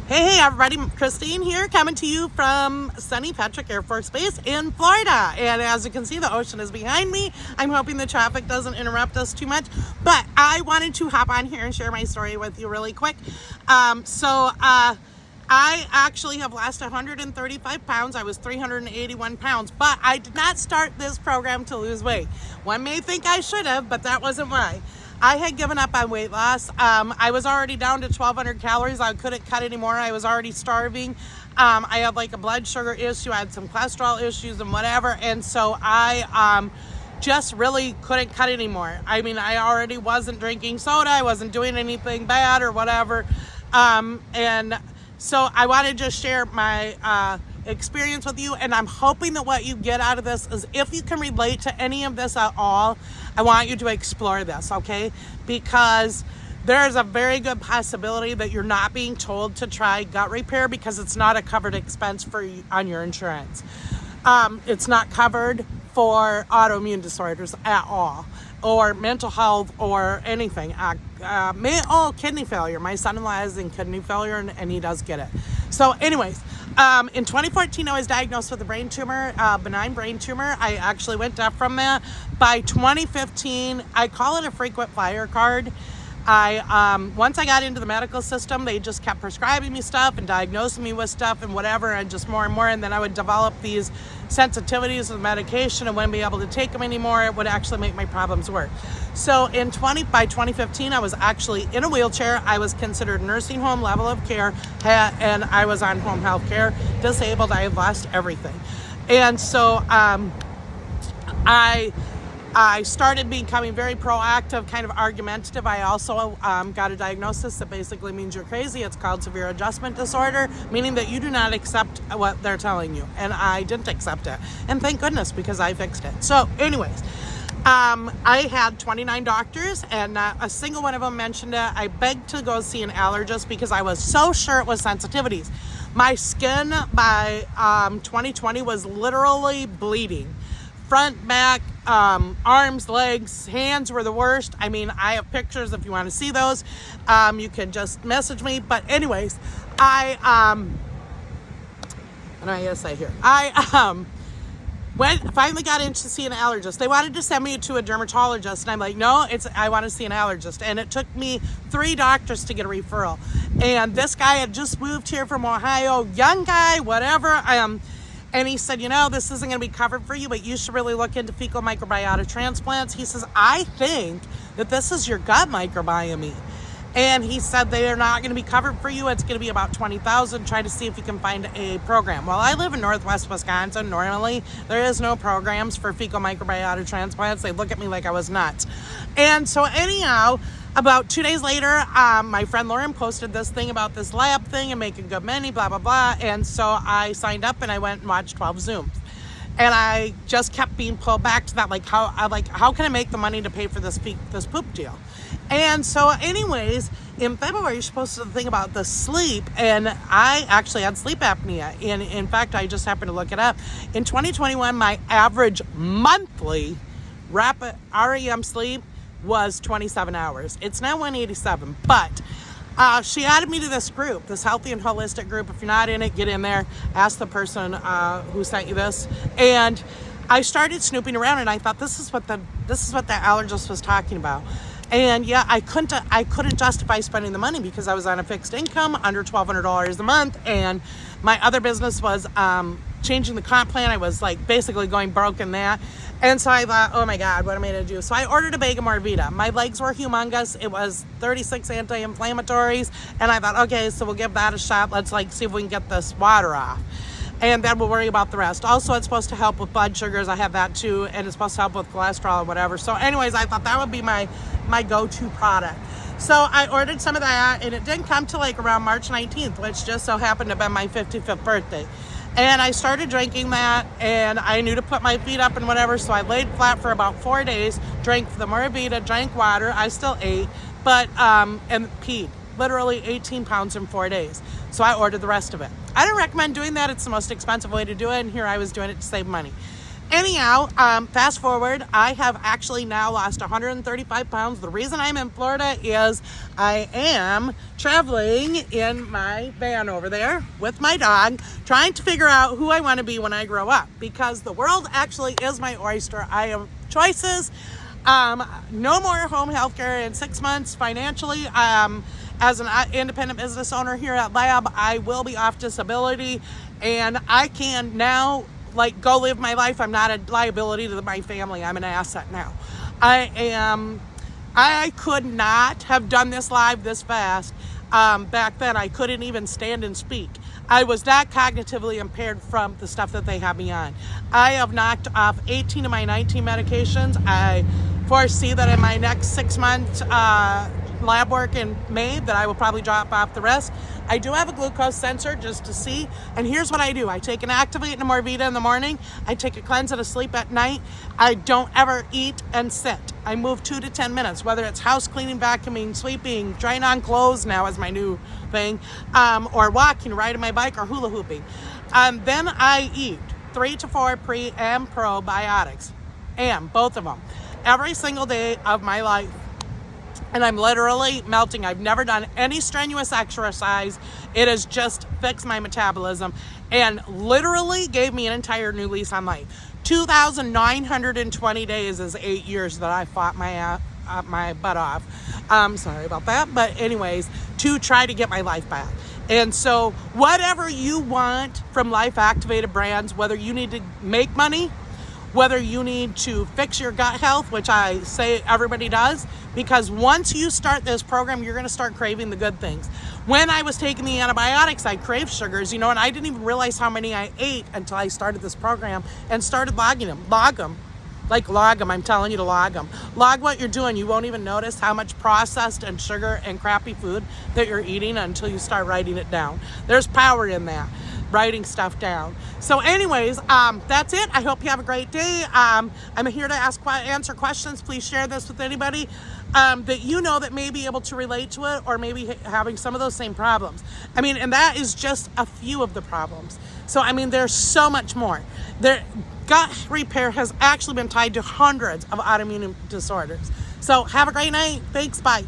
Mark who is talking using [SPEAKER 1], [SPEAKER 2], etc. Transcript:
[SPEAKER 1] Hey everybody, Christine here, coming to you from sunny Patrick Air Force Base in Florida. And as you can see, the ocean is behind me. I'm hoping the traffic doesn't interrupt us too much, but I wanted to hop on here and share my story with you really quick. I actually have lost 135 pounds. I was 381 pounds, but I did not start this program to lose weight. One may think I should have, but that wasn't why. I had given up on weight loss. I was already down to 1,200 calories. I couldn't cut anymore. I was already starving. I had like a blood sugar issue. I had some cholesterol issues and whatever. And so I just really couldn't cut anymore. I mean, I already wasn't drinking soda. I wasn't doing anything bad or whatever. And so I want to just share my experience with you, and I'm hoping that what you get out of this is, if you can relate to any of this at all, I want you to explore this, okay? Because there is a very good possibility that you're not being told to try gut repair because it's not a covered expense on your insurance. It's not covered for autoimmune disorders at all, or mental health, or anything. Kidney failure. My son-in-law has kidney failure, and he does get it. So anyways, in 2014, I was diagnosed with a brain tumor, benign brain tumor. I actually went deaf from that. By 2015, I call it a frequent flyer card. Once I got into the medical system, they just kept prescribing me stuff and diagnosing me with stuff and whatever, and just more and more. And then I would develop these sensitivities with medication and wouldn't be able to take them anymore. It would actually make my problems worse. So by 2015, I was actually in a wheelchair. I was considered nursing home level of care, and I was on home health care, disabled. I had lost everything. And so I started becoming very proactive, kind of argumentative. I also got a diagnosis that basically means you're crazy. It's called severe adjustment disorder, meaning that you do not accept what they're telling you. And I didn't accept it. And thank goodness, because I fixed it. So anyways, I had 29 doctors, and not a single one of them mentioned it. I begged to go see an allergist because I was so sure it was sensitivities. My skin by 2020 was literally bleeding. Front, back, arms, legs, hands were the worst. I mean, I have pictures if you want to see those. You can just message me. But anyways, finally got in to see an allergist. They wanted to send me to a dermatologist, and I'm like, no, I want to see an allergist. And it took me 3 doctors to get a referral. And this guy had just moved here from Ohio, young guy, whatever. And he said, this isn't going to be covered for you, but you should really look into fecal microbiota transplants. He says, I think that this is your gut microbiome. And he said they are not going to be covered for you. It's going to be about $20,000. Try to see if you can find a program. Well, I live in Northwest Wisconsin. Normally, there is no programs for fecal microbiota transplants. They look at me like I was nuts. And so anyhow, about 2 days later, my friend Lauren posted this thing about this lab thing and making good money, blah, blah, blah. And so I signed up and I went and watched 12 Zooms. And I just kept being pulled back to that, how can I make the money to pay for this poop deal? And so anyways, in February, you're supposed to think about the sleep, and I actually had sleep apnea. And in fact, I just happened to look it up. In 2021, my average monthly rapid REM sleep was 27 hours. It's now 187, but she added me to this group, this healthy and holistic group. If you're not in it, get in there, ask the person who sent you this. And I started snooping around, and I thought, this is what the allergist was talking about. And yeah, I couldn't justify spending the money because I was on a fixed income under $1,200 a month, and my other business was changing the comp plan. I was basically going broke in that. And so I thought, oh my God, what am I going to do? So I ordered a bag of Morbida. My legs were humongous. It was 36 anti-inflammatories. And I thought, okay, so we'll give that a shot. Let's see if we can get this water off. And then we'll worry about the rest. Also, it's supposed to help with blood sugars. I have that too. And it's supposed to help with cholesterol and whatever. So anyways, I thought that would be my go-to product. So I ordered some of that, and it didn't come till around March 19th, which just so happened to be my 55th birthday. And I started drinking that, and I knew to put my feet up and whatever, so I laid flat for about 4 days, drank the Morbida, drank water. I still ate, but and peed. Literally 18 pounds in 4 days. So I ordered the rest of it. I don't recommend doing that. It's the most expensive way to do it, and here I was doing it to save money. Anyhow, fast forward, I have actually now lost 135 pounds. The reason I'm in Florida is I am traveling in my van over there with my dog, trying to figure out who I want to be when I grow up, because the world actually is my oyster. I have choices. No more home health care in 6 months financially. As an independent business owner here at Lab, I will be off disability, and I can now go live my life. I'm not a liability to my family. I'm an asset now. I could not have done this live this fast. Back then, I couldn't even stand and speak. I was that cognitively impaired from the stuff that they have me on. I have knocked off 18 of my 19 medications. I foresee that in my next 6 months lab work in May that I will probably drop off the rest. I do have a glucose sensor just to see. And here's what I do. I take an Activate and a Morvita in the morning. I take a cleanse and a sleep at night. I don't ever eat and sit. I move 2 to 10 minutes, whether it's house cleaning, vacuuming, sweeping, trying on clothes now is my new thing, or walking, riding my bike, or hula hooping. Then I eat 3 to 4 pre and probiotics, and both of them, every single day of my life. And I'm literally melting. I've never done any strenuous exercise. It has just fixed my metabolism and literally gave me an entire new lease on life. 2,920 days is 8 years that I fought my butt off. Sorry about that. But anyways, to try to get my life back. And so whatever you want from Life Activated Brands, whether you need to make money, whether you need to fix your gut health, which I say everybody does, because once you start this program, you're going to start craving the good things. When I was taking the antibiotics, I craved sugars, and I didn't even realize how many I ate until I started this program and started logging them. Log them. I'm telling you to log them. Log what you're doing. You won't even notice how much processed and sugar and crappy food that you're eating until you start writing it down. There's power in that, writing stuff down. So anyways, that's it. I hope you have a great day. I'm here to answer questions. Please share this with anybody that that may be able to relate to it, or maybe having some of those same problems. And that is just a few of the problems. So there's so much more. Gut repair has actually been tied to hundreds of autoimmune disorders. So have a great night. Thanks. Bye.